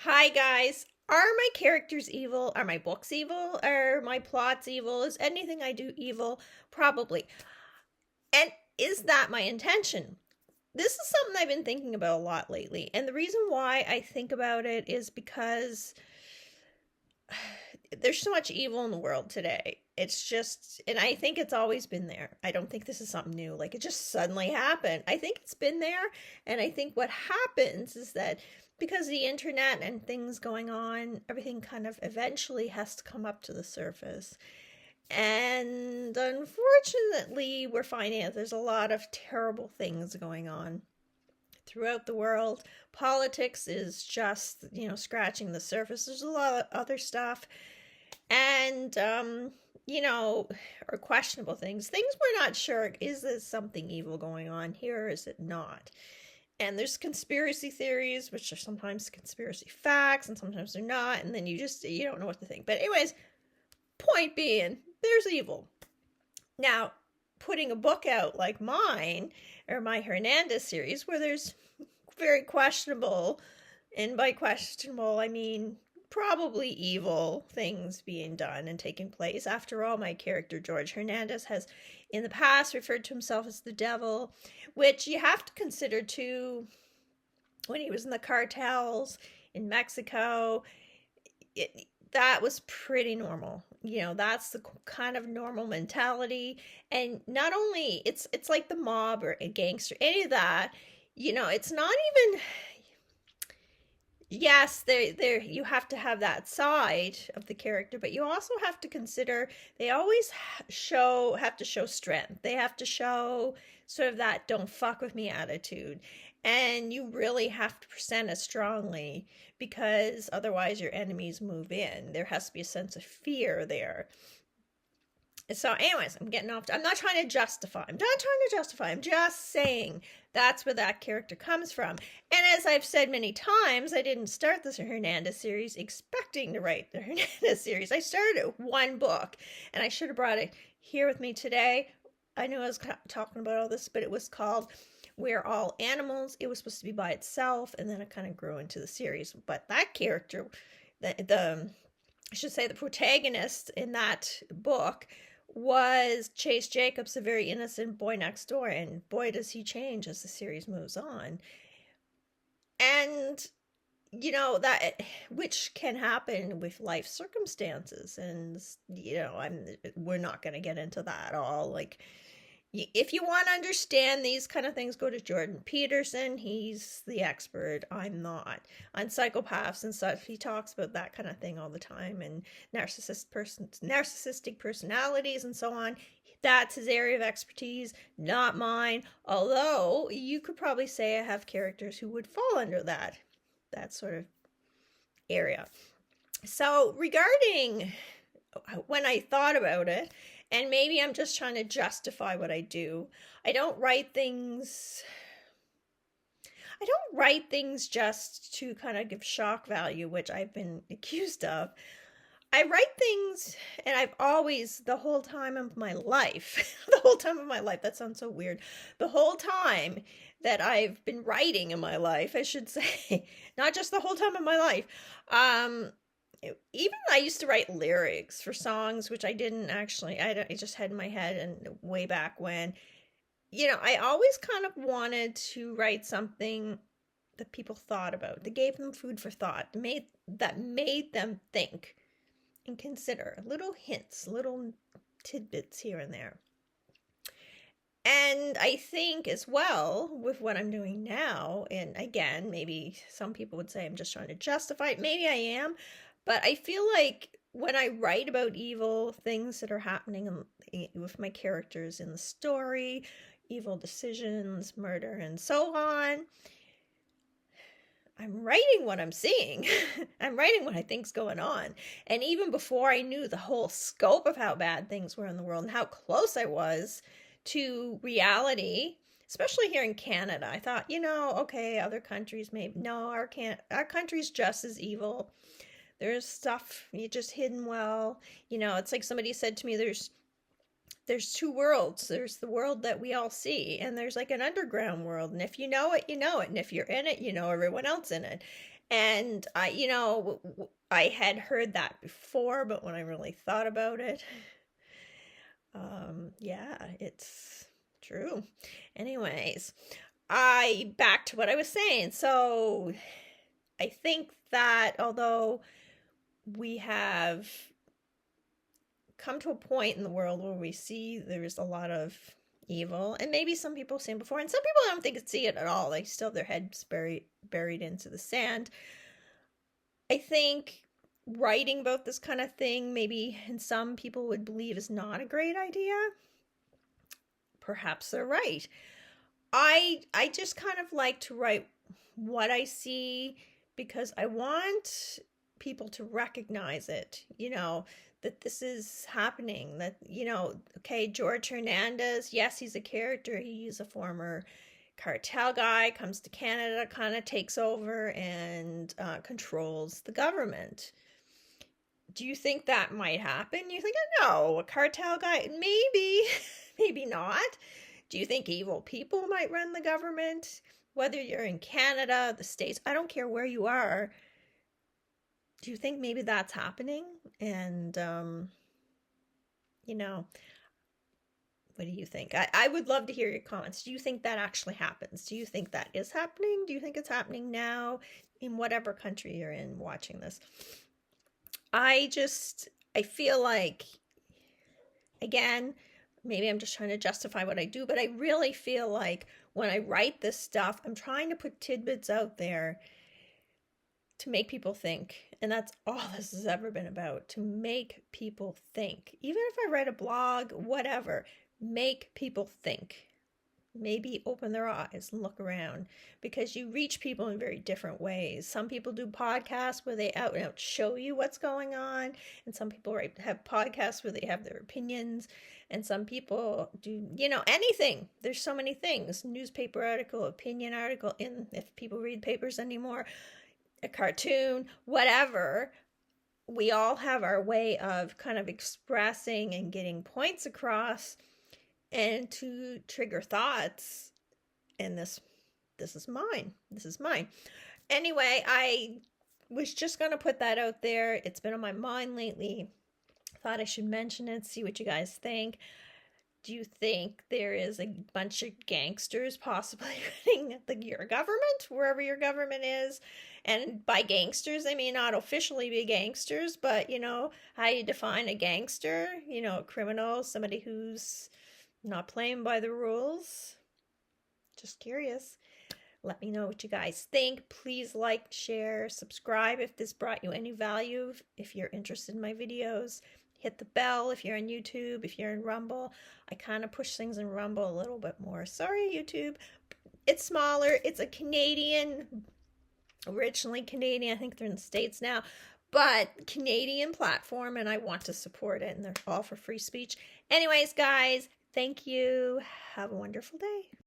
Hi guys. Are my characters evil? Are my books evil? Are my plots evil? Is anything I do evil? Probably. And is that my intention? This is something I've been thinking about a lot lately. And the reason why I think about it is because there's so much evil in the world today. It's just, and I think it's always been there. I don't think this is something new. Like it just suddenly happened. I think it's been there. And I think what happens is that because of the internet and things going on, everything kind of eventually has to come up to the surface. And unfortunately, we're finding that there's a lot of terrible things going on throughout the world. Politics is just, scratching the surface. There's a lot of other stuff. And, or questionable things. Things we're not sure. Is there something evil going on here or is it not? And there's conspiracy theories, which are sometimes conspiracy facts and sometimes they're not. And then you don't know what to think. But anyways, point being, there's evil. Now, putting a book out like mine or my Hernandez series where there's very questionable, and by questionable, I mean probably evil things being done and taking place. After all, my character, George Hernandez, has in the past referred to himself as the devil, which you have to consider too. When he was in the cartels in Mexico, that was pretty normal. That's the kind of normal mentality. And not only, it's like the mob or a gangster, any of that, it's not even, yes, there you have to have that side of the character, but you also have to consider they always have to show strength. They have to show sort of that don't fuck with me attitude. And you really have to present it strongly because otherwise your enemies move in. There has to be a sense of fear there. So anyways, I'm getting off. I'm not trying to justify. I'm not trying to justify. I'm just saying that's where that character comes from. And as I've said many times, I didn't start this Hernandez series expecting to write the Hernandez series. I started with one book, and I should have brought it here with me today. I knew I was talking about all this, but it was called We're All Animals. It was supposed to be by itself, and then it kind of grew into the series. But that character, I should say the protagonist in that book was Chase Jacobs, a very innocent boy next door, and boy does he change as the series moves on. And that which can happen with life circumstances, and we're not going to get into that all. Like, if you want to understand these kind of things, go to Jordan Peterson. He's the expert. I'm not. On psychopaths and stuff, he talks about that kind of thing all the time, and narcissistic personalities and so on. That's his area of expertise, not mine. Although you could probably say I have characters who would fall under that sort of area. So regarding when I thought about it, and maybe I'm just trying to justify what I do. I don't write things just to kind of give shock value, which I've been accused of. I write things, and I've always, the whole time of my life, that sounds so weird. The whole time that I've been writing in my life, I should say, not just the whole time of my life, even I used to write lyrics for songs, which I didn't actually, I just had in my head, and way back when, I always kind of wanted to write something that people thought about, that gave them food for thought, that made them think and consider, little hints, little tidbits here and there. And I think as well with what I'm doing now, and again, maybe some people would say I'm just trying to justify it, maybe I am, but I feel like when I write about evil things that are happening with my characters in the story, evil decisions, murder, and so on, I'm writing what I'm seeing. I'm writing what I think's going on. And even before I knew the whole scope of how bad things were in the world and how close I was to reality, especially here in Canada, I thought, okay, other countries maybe, no, our country's just as evil. There's stuff you just hidden well. It's like somebody said to me, there's two worlds. There's the world that we all see, and there's like an underground world. And if you know it, you know it. And if you're in it, you know everyone else in it. And I had heard that before, but when I really thought about it, yeah, it's true. Anyways, I back to what I was saying. So I think that although we have come to a point in the world where we see there's a lot of evil, and maybe some people seen before, and some people don't think see it at all. They still have their heads buried into the sand. I think writing about this kind of thing, maybe, and some people would believe is not a great idea. Perhaps they're right. I just kind of like to write what I see because I want people to recognize it, that this is happening, that, okay, George Hernandez, yes, he's a character. He's a former cartel guy, comes to Canada, kind of takes over and controls the government. Do you think that might happen? You think, no, a cartel guy, maybe, maybe not. Do you think evil people might run the government? Whether you're in Canada, the States, I don't care where you are. Do you think maybe that's happening? And, what do you think? I would love to hear your comments. Do you think that actually happens? Do you think that is happening? Do you think it's happening now in whatever country you're in watching this? I feel like, again, maybe I'm just trying to justify what I do, but I really feel like when I write this stuff, I'm trying to put tidbits out there to make people think. And that's all this has ever been about, to make people think. Even if I write a blog, whatever, make people think. Maybe open their eyes and look around, because you reach people in very different ways. Some people do podcasts where they out and out show you what's going on, and some people have podcasts where they have their opinions, and some people do anything. There's so many things: newspaper article, opinion article, if people read papers anymore, a cartoon, whatever. We all have our way of kind of expressing and getting points across and to trigger thoughts. And this is mine. This is mine. Anyway, I was just going to put that out there. It's been on my mind lately. Thought I should mention it, see what you guys think. Do you think there is a bunch of gangsters possibly running your government, wherever your government is? And by gangsters, I mean not officially be gangsters, but how you define a gangster, a criminal, somebody who's not playing by the rules. Just curious. Let me know what you guys think. Please like, share, subscribe if this brought you any value. If you're interested in my videos, hit the bell if you're on YouTube, if you're in Rumble. I kind of push things in Rumble a little bit more. Sorry, YouTube. It's smaller. It's a originally Canadian. I think they're in the States now. But Canadian platform, and I want to support it, and they're all for free speech. Anyways, guys, thank you. Have a wonderful day.